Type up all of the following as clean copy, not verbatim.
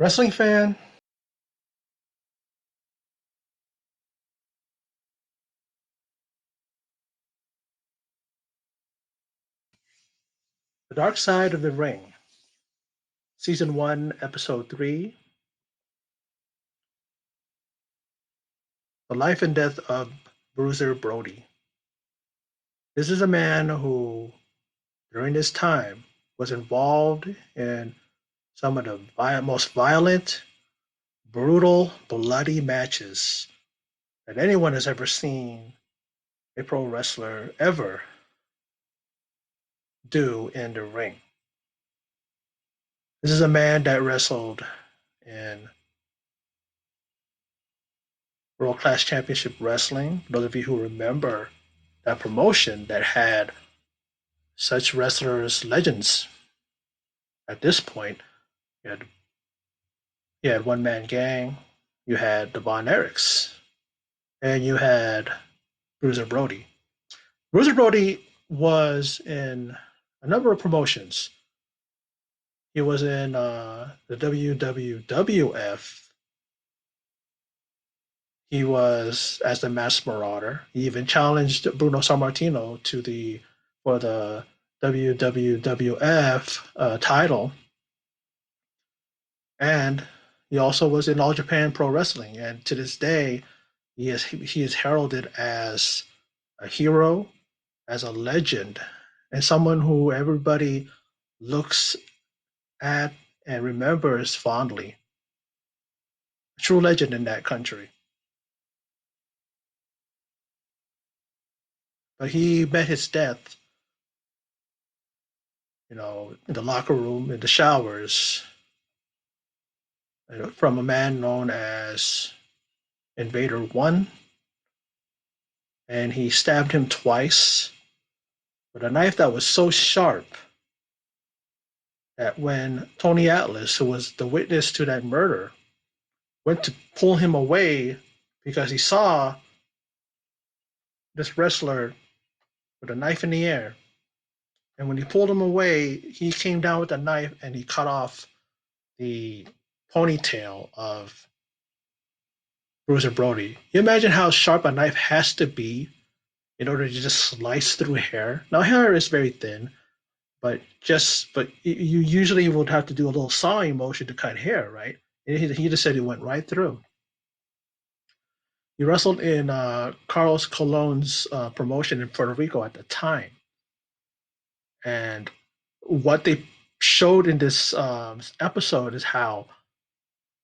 Wrestling fan, The Dark Side of the Ring, Season 1, Episode 3, The Life and Death of Bruiser Brody. This is a man who, during this time, was involved in some of the most violent, brutal, bloody matches that anyone has ever seen a pro wrestler ever do in the ring. This is a man that wrestled in World Class Championship Wrestling. Those of you who remember that promotion that had such wrestlers, legends at this point, you had, you had One Man Gang, you had the Von Erichs, and you had Bruiser Brody. Bruiser Brody was in a number of promotions. He was in the WWF. He was as the Mass Marauder. He even challenged Bruno Sammartino to the for the WWF title, and he also was in All Japan Pro Wrestling. And to this day, he is heralded as a hero, as a legend, and someone who everybody looks at and remembers fondly. A true legend in that country. But he met his death, in the locker room, in the showers, from a man known as Invader One, and he stabbed him twice with a knife that was so sharp that when Tony Atlas, who was the witness to that murder, went to pull him away because he saw this wrestler with a knife in the air, and when he pulled him away, he came down with a knife and he cut off the ponytail of Bruiser Brody. You imagine how sharp a knife has to be in order to just slice through hair. Now, hair is very thin, but you usually would have to do a little sawing motion to cut hair, right? And he just said it went right through. He wrestled in Carlos Colon's promotion in Puerto Rico at the time, and what they showed in this episode is how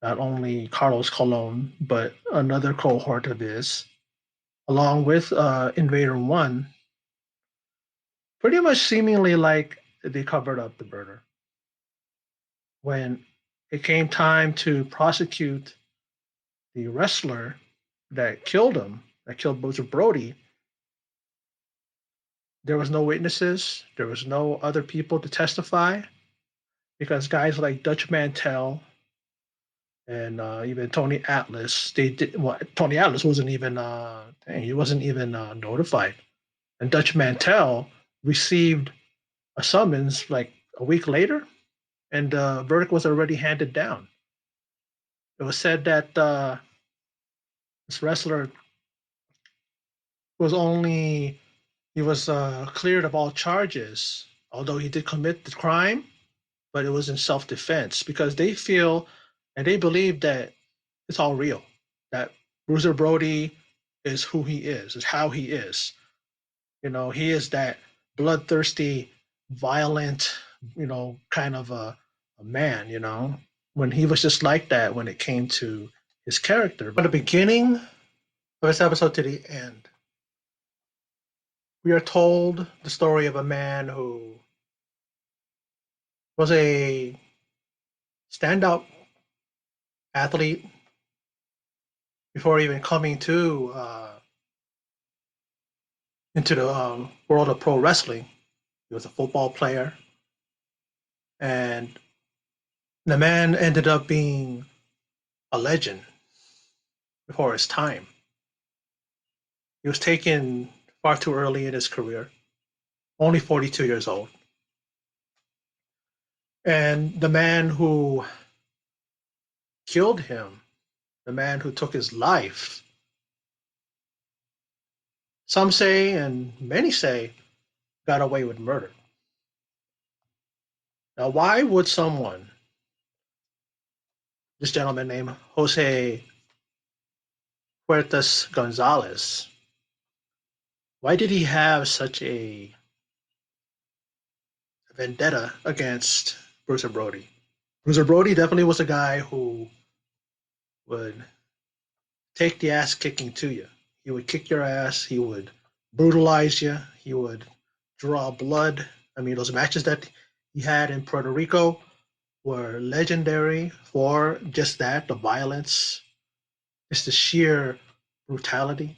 not only Carlos Colon but another cohort of his, along with Invader One, pretty much seemingly like they covered up the murder. When it came time to prosecute the wrestler that killed him, that killed Bruiser Brody, there was no witnesses. There was no other people to testify because guys like Dutch Mantel and even Tony Atlas, they did. Well, Tony Atlas wasn't even. He wasn't even notified, and Dutch Mantel received a summons like a week later, and the verdict was already handed down. It was said that this wrestler was only he was cleared of all charges, although he did commit the crime, but it was in self-defense because they feel and they believe that it's all real, that Bruiser Brody is who he is how he is. He is that bloodthirsty, violent, kind of a man, when he was just like that when it came to his character. From the beginning of this episode to the end, we are told the story of a man who was a standout athlete before even coming to into the world of pro wrestling. He was a football player, and the man ended up being a legend before his time. He was taken far too early in his career, only 42 years old. And the man who killed him, the man who took his life, some say, and many say, got away with murder. Now, why would someone, this gentleman named Jose Huertas Gonzalez, why did he have such a vendetta against Bruiser Brody? Bruiser Brody definitely was a guy who would take the ass kicking to you. He would kick your ass. He would brutalize you. He would draw blood. I mean, those matches that he had in Puerto Rico were legendary for just that, the violence, just the sheer brutality.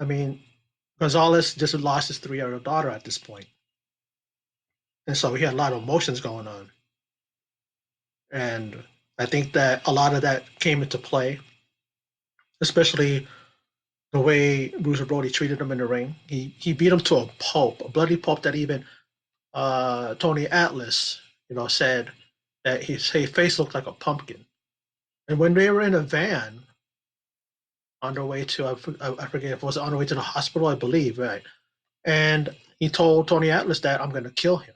I mean, Gonzalez just lost his 3-year-old daughter at this point. And so he had a lot of emotions going on. And I think that a lot of that came into play, especially the way Bruiser Brody treated him in the ring. He beat him to a pulp, a bloody pulp that even Tony Atlas, said that his face looked like a pumpkin. And when they were in a van on their way to, I forget if it was on the way to the hospital, I believe, right? And he told Tony Atlas that I'm going to kill him.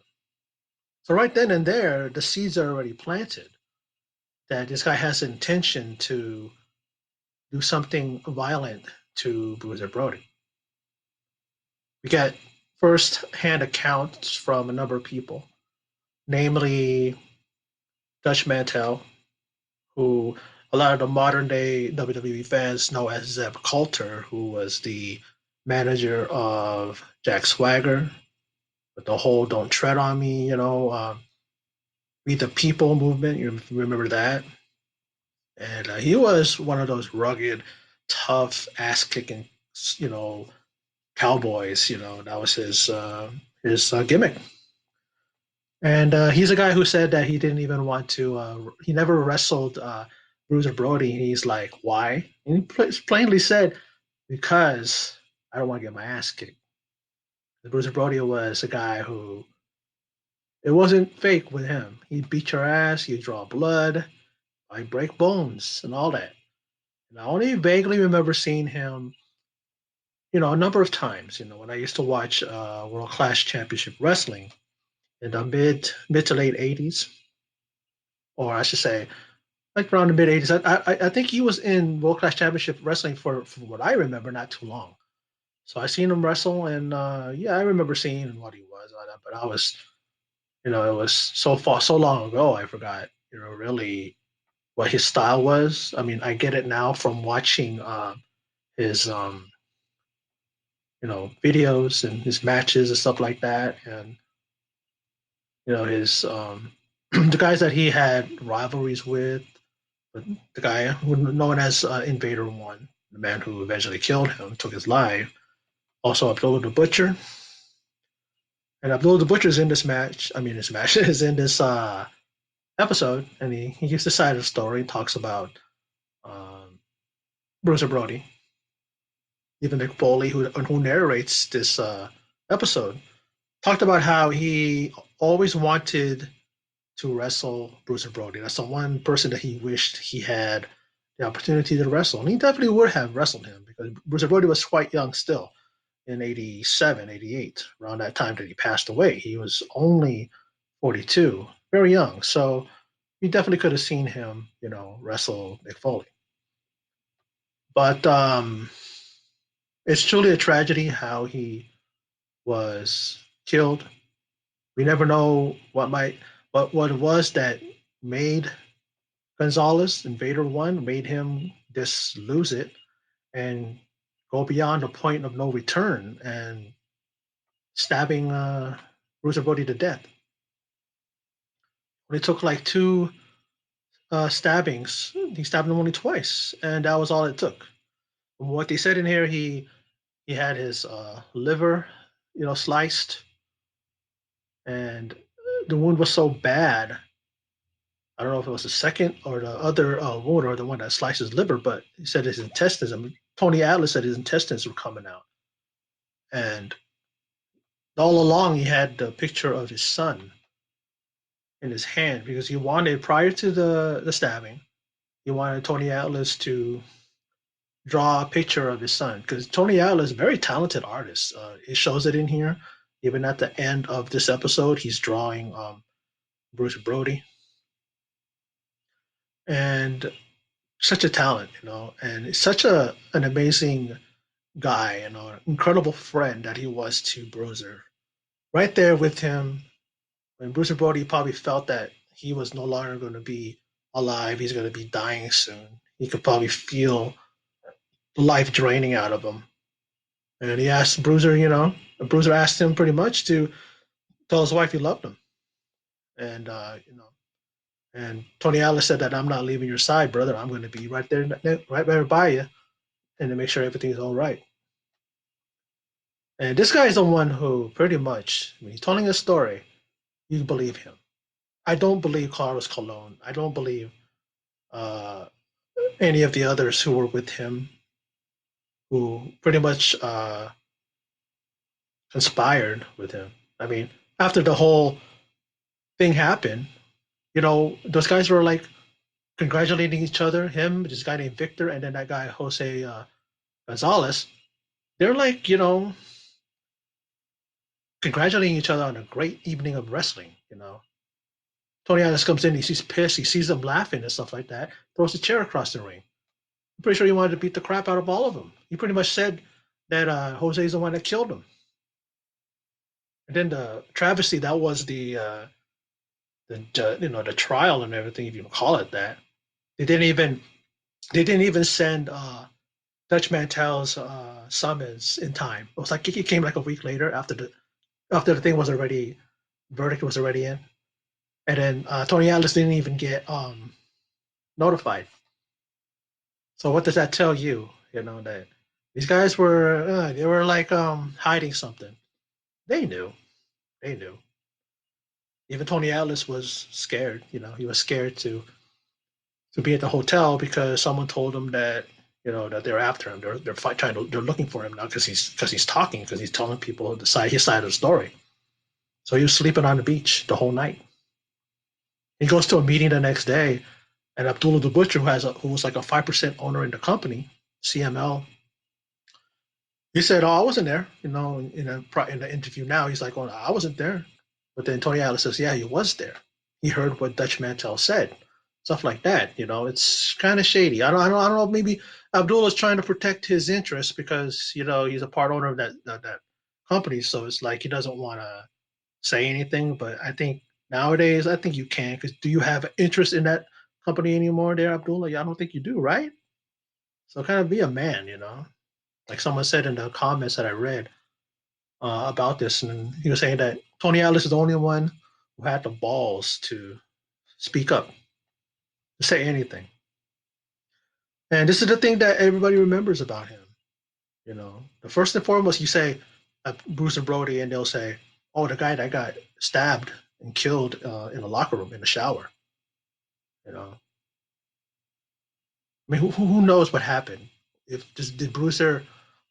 So right then and there, the seeds are already planted that this guy has intention to do something violent to Bruiser Brody. We got first-hand accounts from a number of people, namely Dutch Mantel, who a lot of the modern day WWE fans know as Zeb Coulter, who was the manager of Jack Swagger with the whole "Don't Tread on Me," "We the People" movement. You remember that? And he was one of those rugged, tough, ass-kicking, you know, cowboys. That was his gimmick. And he's a guy who said that he didn't even want to. He never wrestled Bruiser Brody. And he's like, why? And he plainly said, because I don't want to get my ass kicked. The Bruiser Brody was a guy who it wasn't fake with him. He'd beat your ass. He'd draw blood. He'd break bones and all that. And I only vaguely remember seeing him, a number of times. When I used to watch World Class Championship Wrestling in the mid to late '80s, or I should say like around the mid '80s. I think he was in World Class Championship Wrestling for what I remember, not too long. So I seen him wrestle, and yeah, I remember seeing what he was. But I was, it was so long ago, I forgot, really what his style was. I mean, I get it now from watching his, videos and his matches and stuff like that, and his the guys that he had rivalries with, the guy known as Invader One, the man who eventually killed him, took his life. Also, Abdullah the Butcher, and Abdullah the Butcher is in this match. I mean, this match is in this episode, and he gives the side of the story, talks about um, Bruiser Brody. Even Mick Foley, who narrates this episode, talked about how he always wanted to wrestle Bruiser Brody. That's the one person that he wished he had the opportunity to wrestle. And he definitely would have wrestled him because Bruiser Brody was quite young still in '87, '88, around that time that he passed away. He was only 42, very young. So we definitely could have seen him, wrestle Mick Foley. But it's truly a tragedy how he was killed. We never know what it was that made Gonzalez, Invader One, made him just lose it and go beyond the point of no return and stabbing Bruiser Brody to death. It took like two stabbings. He stabbed him only twice, and that was all it took. From what they said in here, he had his liver, sliced, and the wound was so bad. I don't know if it was the second or the other wound or the one that sliced his liver, but he said his intestines. I mean, Tony Atlas said his intestines were coming out, and all along he had the picture of his son in his hand because he wanted prior to the stabbing. he wanted Tony Atlas to draw a picture of his son because Tony Atlas is a very talented artist. It shows it in here. Even at the end of this episode, he's drawing Bruce Brody, and such a talent, and such an amazing guy, incredible friend that he was to Bruiser. Right there with him when Bruiser Brody probably felt that he was no longer going to be alive, he's going to be dying soon. He could probably feel the life draining out of him. And he asked Bruiser, Bruiser asked him pretty much to tell his wife he loved him. And, and Tony Atlas said that I'm not leaving your side, brother. I'm going to be right there, right there by you, and to make sure everything's all right. And this guy is the one who pretty much, when he's telling a story, you believe him. I don't believe Carlos Colon. I don't believe uh, any of the others who were with him, who pretty much conspired with him. I mean, after the whole thing happened, those guys were like congratulating each other. Him, this guy named Victor, and then that guy Jose Gonzalez. They're like, congratulating each other on a great evening of wrestling. Tony Atlas comes in, he's pissed, he sees them laughing and stuff like that, throws a chair across the ring. I'm pretty sure he wanted to beat the crap out of all of them. He pretty much said that Jose's the one that killed him. And then the travesty that was the trial and everything, if you call it that. They didn't even send Dutch Mantel's summons in time. It was like he came like a week later after the thing was already verdict was already in, and then Tony Atlas didn't even get notified. So what does that tell you? That these guys were they were like hiding something. They knew. They knew. Even Tony Atlas was scared. He was scared to be at the hotel because someone told him that that they're after him. They're looking for him now because he's talking, because he's telling people his side of the story. So he was sleeping on the beach the whole night. He goes to a meeting the next day, and Abdullah the Butcher, who was like a 5% owner in the company, CML, he said, "Oh, I wasn't there." In the interview now, he's like, "Oh, I wasn't there." But then Tony Atlas says, "Yeah, he was there. He heard what Dutch Mantel said." Stuff like that. It's kind of shady. I don't know. Maybe Abdullah's trying to protect his interests because he's a part owner of that company. So it's like he doesn't want to say anything. But I think nowadays, I think you can. Because do you have interest in that company anymore, there, Abdullah? Yeah, I don't think you do, right? So kind of be a man. Like someone said in the comments that I read about this, and he was saying that Tony Atlas is the only one who had the balls to speak up, to say anything. And this is the thing that everybody remembers about him. The first and foremost, you say Bruce and Brody, and they'll say, "Oh, the guy that got stabbed and killed in the locker room in the shower." You know, I mean, who knows what happened? If did Bruiser,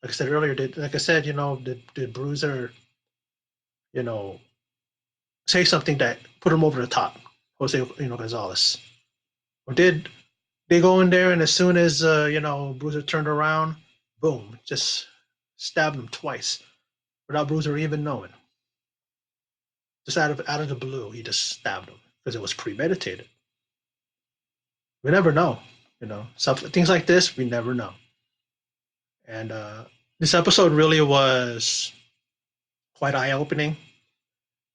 like I said earlier, did Bruiser, you know, say something that put him over the top, Jose, Gonzalez, or did they go in there and as soon as Bruiser turned around, boom, just stabbed him twice without Bruiser even knowing. Just out of the blue, he just stabbed him because it was premeditated. We never know, some things like this. We never know. And this episode really was quite eye opening.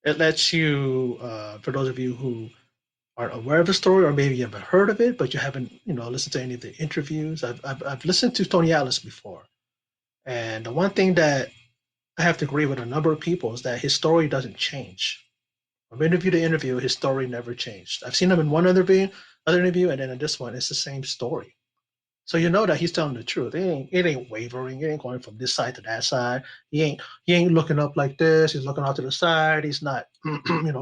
It lets you, for those of you who aren't aware of the story, or maybe you haven't heard of it, but you haven't, listened to any of the interviews. I've listened to Tony Atlas before, and the one thing that I have to agree with a number of people is that his story doesn't change. From interview to interview, his story never changed. I've seen him in one other interview, and then in this one, it's the same story. So you know that he's telling the truth. It ain't wavering. It ain't going from this side to that side. He ain't looking up like this. He's looking out to the side. He's not,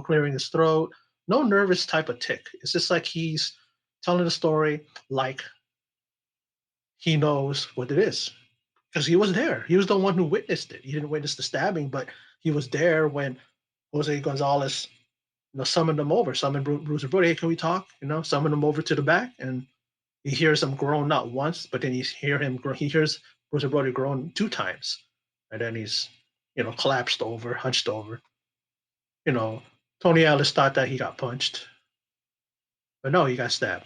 clearing his throat. No nervous type of tick. It's just like he's telling the story like he knows what it is because he was there. He was the one who witnessed it. He didn't witness the stabbing, but he was there when Jose Gonzalez, summoned him over, summoned Bruiser Brody. Hey, can we talk? Summoned him over to the back, and he hears him groan not once, but then he hears Bruiser Brody groan 2 times, and then he's collapsed over, hunched over. You know, Tony Ellis thought that he got punched, but no, he got stabbed.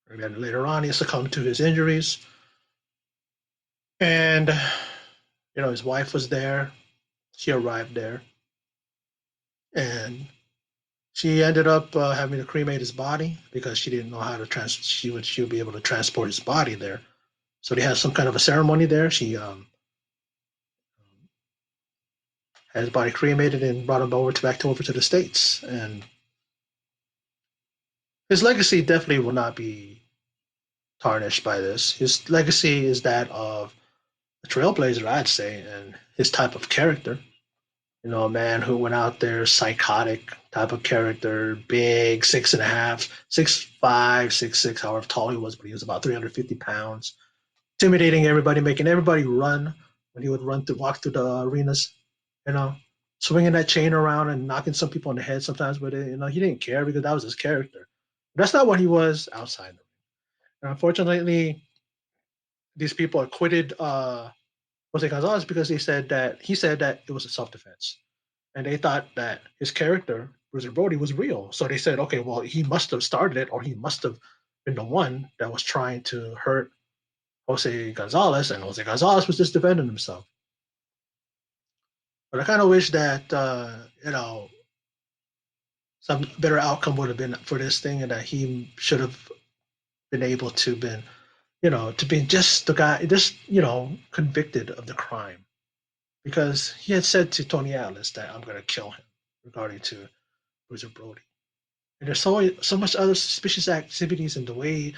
And then later on, he succumbed to his injuries, and his wife was there. She arrived there, and she ended up having to cremate his body because she didn't know how to she would be able to transport his body there. So they had some kind of a ceremony there. She had his body cremated and brought him over to the states. And his legacy definitely will not be tarnished by this. His legacy is that of a trailblazer, I'd say, and his type of character. A man who went out there, psychotic type of character, big, 6'5", 6'5", 6'6", however tall he was, but he was about 350 pounds, intimidating everybody, making everybody run when he would walk through the arenas, you know, swinging that chain around and knocking some people on the head sometimes with it. He didn't care because that was his character. That's not what he was outside the ring. And unfortunately, these people acquitted Jose Gonzalez because he said that it was a self-defense, and they thought that his character Bruiser Brody was real. So they said, okay, well, he must have started it, or he must have been the one that was trying to hurt Jose Gonzalez, and Jose Gonzalez was just defending himself. But I kind of wish that some better outcome would have been for this thing, and that he should have been able to be just the guy, just convicted of the crime, because he had said to Tony Atlas that I'm going to kill him regarding to Bruiser Brody. And there's so much other suspicious activities in the way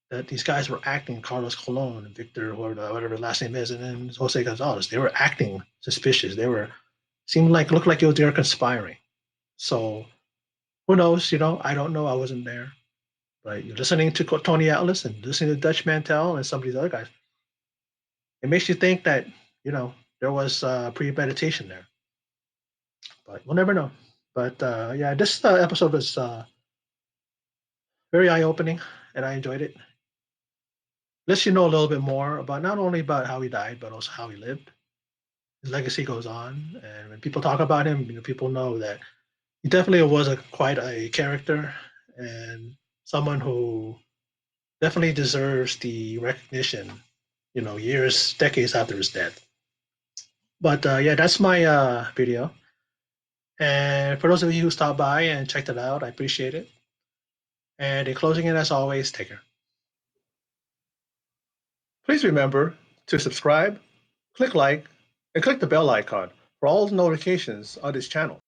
that these guys were acting, Carlos Colon and Victor, or whatever the last name is, and then Jose Gonzalez. They were acting suspicious. They were looked like they were conspiring. So who knows? I don't know. I wasn't there. But you're listening to Tony Atlas and listening to Dutch Mantel and some of these other guys. It makes you think that there was premeditation there. But we'll never know. But yeah, this episode was very eye opening, and I enjoyed it. Lets you know a little bit more about not only about how he died, but also how he lived. His legacy goes on, and when people talk about him, people know that he definitely was quite a character and someone who definitely deserves the recognition. Years, decades after his death. But yeah, that's my video. And for those of you who stopped by and checked it out, I appreciate it. And in closing it, as always, take care. Please remember to subscribe, click like, and click the bell icon for all notifications on this channel.